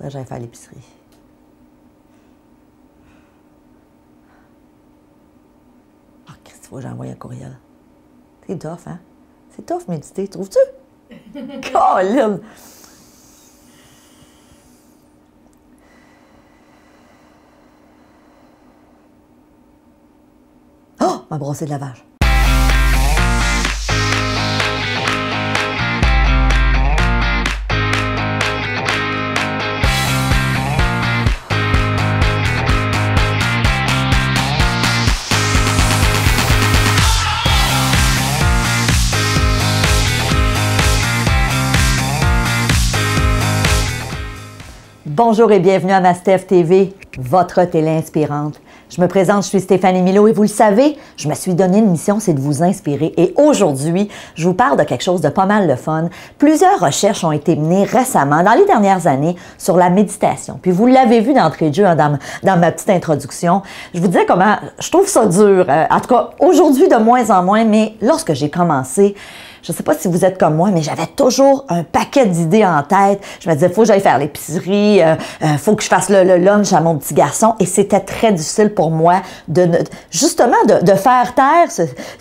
J'allais faire l'épicerie. Ah, Christy, faut que j'envoie un courriel. C'est tough, hein? C'est tough méditer, trouves-tu? Colin! Oh! Ma brossée de lavage. Bonjour et bienvenue à Mastef TV, votre télé inspirante. Je me présente, je suis Stéphanie Milot et vous le savez, je me suis donné une mission, c'est de vous inspirer. Et aujourd'hui, je vous parle de quelque chose de pas mal de fun. Plusieurs recherches ont été menées récemment, dans les dernières années, sur la méditation. Puis vous l'avez vu d'entrée de jeu, hein, dans ma petite introduction. Je vous disais comment je trouve ça dur. En tout cas, aujourd'hui de moins en moins, mais lorsque j'ai commencé, je ne sais pas si vous êtes comme moi, mais j'avais toujours un paquet d'idées en tête. Je me disais, il faut que j'aille faire l'épicerie, faut que je fasse le lunch à mon petit garçon. Et c'était très difficile pour moi justement de faire taire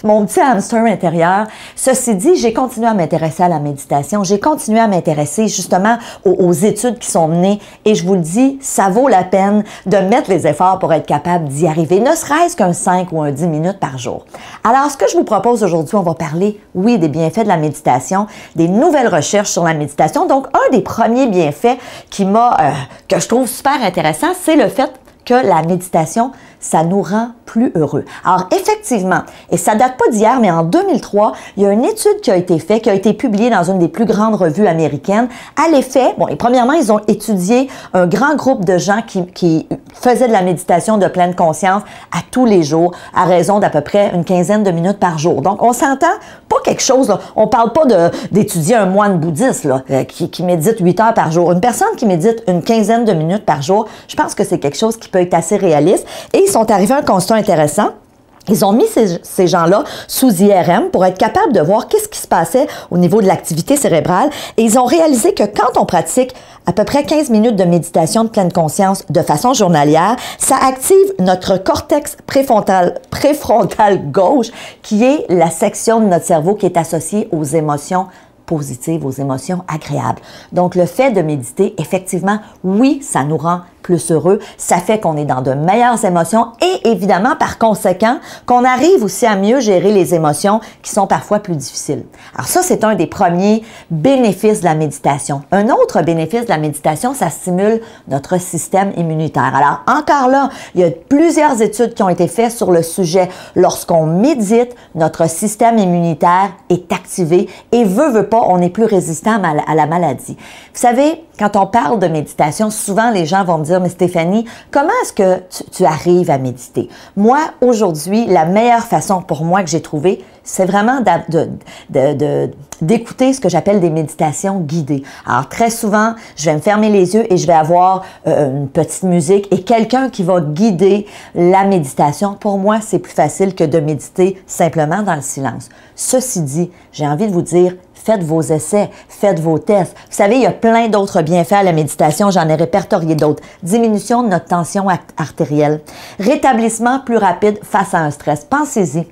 mon petit hamster intérieur. Ceci dit, j'ai continué à m'intéresser à la méditation. J'ai continué à m'intéresser justement aux études qui sont menées. Et je vous le dis, ça vaut la peine de mettre les efforts pour être capable d'y arriver, ne serait-ce qu'un 5 ou un 10 minutes par jour. Alors, ce que je vous propose aujourd'hui, on va parler, oui, des bienfaits de la méditation, des nouvelles recherches sur la méditation. Donc, un des premiers bienfaits que je trouve super intéressant, c'est le fait que la méditation, ça nous rend plus heureux. Alors, effectivement, et ça date pas d'hier, mais en 2003, il y a une étude qui a été faite, qui a été publiée dans une des plus grandes revues américaines. À l'effet, bon, et premièrement, ils ont étudié un grand groupe de gens qui faisaient de la méditation de pleine conscience à tous les jours, à raison d'à peu près une quinzaine de minutes par jour. Donc, on s'entend pas quelque chose, là, on parle pas d'étudier un moine bouddhiste là, qui médite 8 heures par jour. Une personne qui médite une quinzaine de minutes par jour, je pense que c'est quelque chose qui peut être assez réaliste. Et ils sont arrivés à un constat intéressant. Ils ont mis ces gens-là sous IRM pour être capables de voir qu'est-ce qui se passait au niveau de l'activité cérébrale. Et ils ont réalisé que quand on pratique à peu près 15 minutes de méditation de pleine conscience de façon journalière, ça active notre cortex préfrontal gauche, qui est la section de notre cerveau qui est associée aux émotions positives, aux émotions agréables. Donc, le fait de méditer, effectivement, oui, ça nous rend plus heureux, ça fait qu'on est dans de meilleures émotions et évidemment, par conséquent, qu'on arrive aussi à mieux gérer les émotions qui sont parfois plus difficiles. Alors ça, c'est un des premiers bénéfices de la méditation. Un autre bénéfice de la méditation, ça stimule notre système immunitaire. Alors, encore là, il y a plusieurs études qui ont été faites sur le sujet. Lorsqu'on médite, notre système immunitaire est activé et veut pas, on est plus résistant à la maladie. Vous savez, quand on parle de méditation, souvent les gens vont me dire, mais Stéphanie, comment est-ce que tu arrives à méditer? Moi, aujourd'hui, la meilleure façon pour moi que j'ai trouvée, c'est vraiment d'écouter ce que j'appelle des méditations guidées. Alors, très souvent, je vais me fermer les yeux et je vais avoir une petite musique et quelqu'un qui va guider la méditation. Pour moi, c'est plus facile que de méditer simplement dans le silence. Ceci dit, j'ai envie de vous dire, faites vos essais, faites vos tests. Vous savez, il y a plein d'autres bienfaits à la méditation, j'en ai répertorié d'autres. Diminution de notre tension artérielle, rétablissement plus rapide face à un stress. Pensez-y.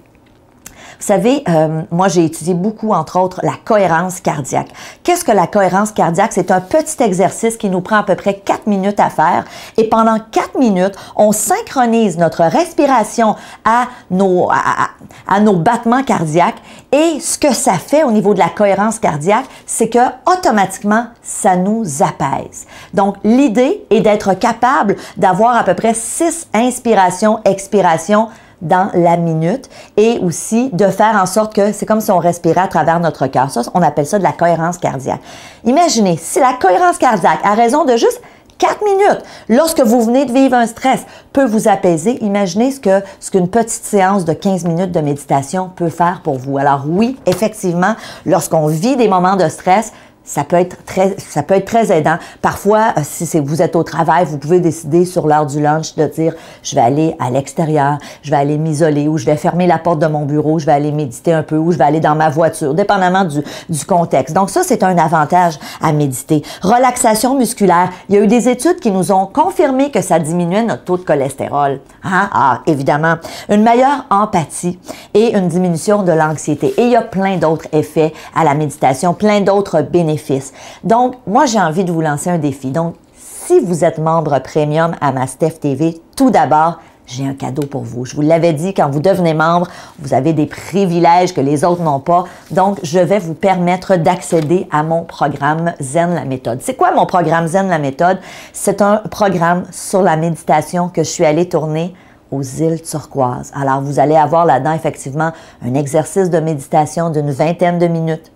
Vous savez, moi, j'ai étudié beaucoup, entre autres, la cohérence cardiaque. Qu'est-ce que la cohérence cardiaque? C'est un petit exercice qui nous prend à peu près 4 minutes à faire. Et pendant 4 minutes, on synchronise notre respiration à nos battements cardiaques. Et ce que ça fait au niveau de la cohérence cardiaque, c'est que automatiquement, ça nous apaise. Donc, l'idée est d'être capable d'avoir à peu près 6 inspirations, expirations dans la minute et aussi de faire en sorte que c'est comme si on respirait à travers notre cœur. Ça, on appelle ça de la cohérence cardiaque. Imaginez, si la cohérence cardiaque, à raison de juste 4 minutes, lorsque vous venez de vivre un stress, peut vous apaiser, imaginez ce qu'une petite séance de 15 minutes de méditation peut faire pour vous. Alors oui, effectivement, lorsqu'on vit des moments de stress, ça peut être très aidant. Parfois, si vous êtes au travail, vous pouvez décider sur l'heure du lunch de dire « je vais aller à l'extérieur, je vais aller m'isoler ou je vais fermer la porte de mon bureau, je vais aller méditer un peu ou je vais aller dans ma voiture », dépendamment du contexte. Donc ça, c'est un avantage à méditer. Relaxation musculaire. Il y a eu des études qui nous ont confirmé que ça diminuait notre taux de cholestérol. Hein? Ah, évidemment. Une meilleure empathie et une diminution de l'anxiété. Et il y a plein d'autres effets à la méditation, plein d'autres bénéfices. Donc, moi, j'ai envie de vous lancer un défi. Donc, si vous êtes membre premium à Mastef TV, tout d'abord, j'ai un cadeau pour vous. Je vous l'avais dit, quand vous devenez membre, vous avez des privilèges que les autres n'ont pas. Donc, je vais vous permettre d'accéder à mon programme Zen la méthode. C'est quoi mon programme Zen la méthode? C'est un programme sur la méditation que je suis allée tourner aux îles Turquoises. Alors, vous allez avoir là-dedans, effectivement, un exercice de méditation d'une 20aine de minutes.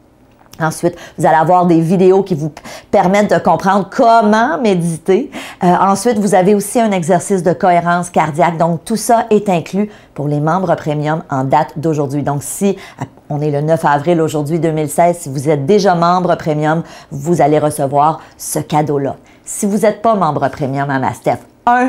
Ensuite, vous allez avoir des vidéos qui vous permettent de comprendre comment méditer. Ensuite, vous avez aussi un exercice de cohérence cardiaque. Donc, tout ça est inclus pour les membres premium en date d'aujourd'hui. Donc, si on est le 9 avril aujourd'hui 2016, si vous êtes déjà membre premium, vous allez recevoir ce cadeau-là. Si vous n'êtes pas membre premium à Mastef,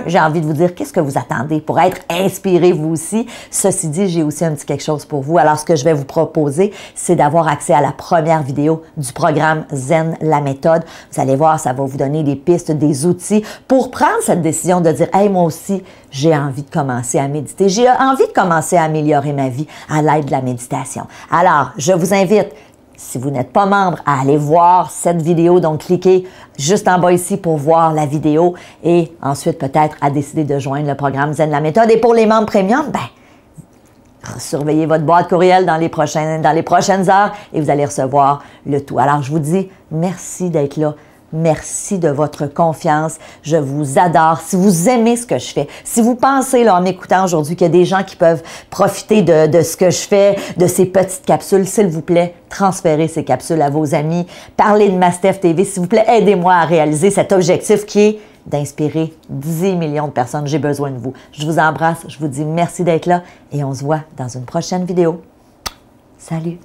j'ai envie de vous dire, qu'est-ce que vous attendez pour être inspiré vous aussi? Ceci dit, j'ai aussi un petit quelque chose pour vous. Alors, ce que je vais vous proposer, c'est d'avoir accès à la première vidéo du programme Zen la méthode. Vous allez voir, ça va vous donner des pistes, des outils pour prendre cette décision de dire, hey, moi aussi, j'ai envie de commencer à méditer. J'ai envie de commencer à améliorer ma vie à l'aide de la méditation. Alors, je vous invite, si vous n'êtes pas membre, à aller voir cette vidéo. Donc, cliquez juste en bas ici pour voir la vidéo et ensuite peut-être à décider de joindre le programme Zen la méthode. Et pour les membres premium, surveillez votre boîte courriel dans les prochaines heures et vous allez recevoir le tout. Alors, je vous dis merci d'être là. Merci de votre confiance. Je vous adore. Si vous aimez ce que je fais, si vous pensez là, en m'écoutant aujourd'hui qu'il y a des gens qui peuvent profiter de ce que je fais, de ces petites capsules, s'il vous plaît, transférez ces capsules à vos amis. Parlez de Mastef TV. S'il vous plaît, aidez-moi à réaliser cet objectif qui est d'inspirer 10 millions de personnes. J'ai besoin de vous. Je vous embrasse. Je vous dis merci d'être là et on se voit dans une prochaine vidéo. Salut!